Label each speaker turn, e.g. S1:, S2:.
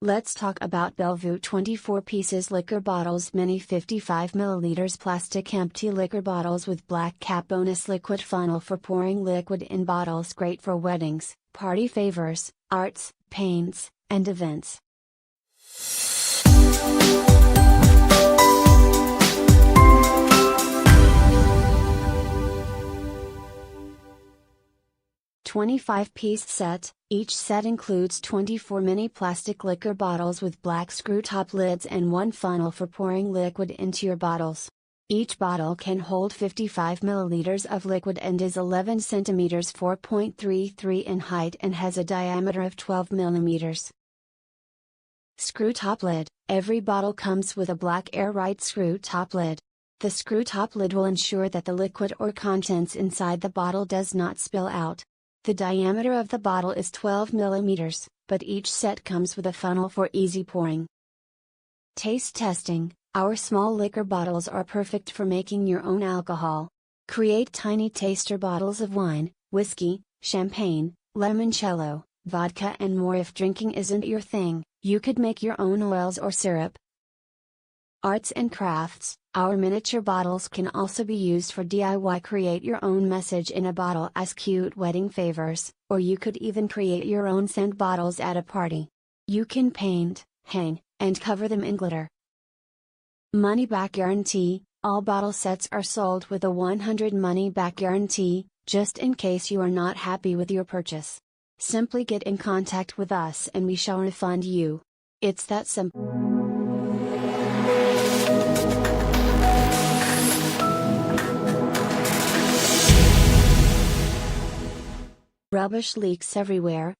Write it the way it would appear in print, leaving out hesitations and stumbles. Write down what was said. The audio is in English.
S1: Let's talk about Belle Vous 24 pieces liquor bottles, mini 55 ml plastic empty liquor bottles with black cap, bonus liquid funnel for pouring liquid in bottles, great for weddings, party favors, arts, paints, and events. "25-piece set." Each set includes 24 mini plastic liquor bottles with black screw-top lids and one funnel for pouring liquid into your bottles. Each bottle can hold 55 ml of liquid and is 11 cm 4.33 in height and has a diameter of 12 mm. Screw-top lid. Every bottle comes with a black air-tight screw-top lid. The screw-top lid will ensure that the liquid or contents inside the bottle does not spill out. The diameter of the bottle is 12 mm, but each set comes with a funnel for easy pouring. Taste testing. Our small liquor bottles are perfect for making your own alcohol. Create tiny taster bottles of wine, whiskey, champagne, lemoncello, vodka and more. If drinking isn't your thing, you could make your own oils or syrup. Arts and crafts. Our miniature bottles can also be used for DIY. Create your own message in a bottle as cute wedding favors, or you could even create your own scent bottles at a party. You can paint, hang, and cover them in glitter. Money back guarantee. All bottle sets are sold with a 100 money back guarantee, just in case you are not happy with your purchase. Simply get in contact with us and we shall refund you. It's that simple. Rubbish leaks everywhere.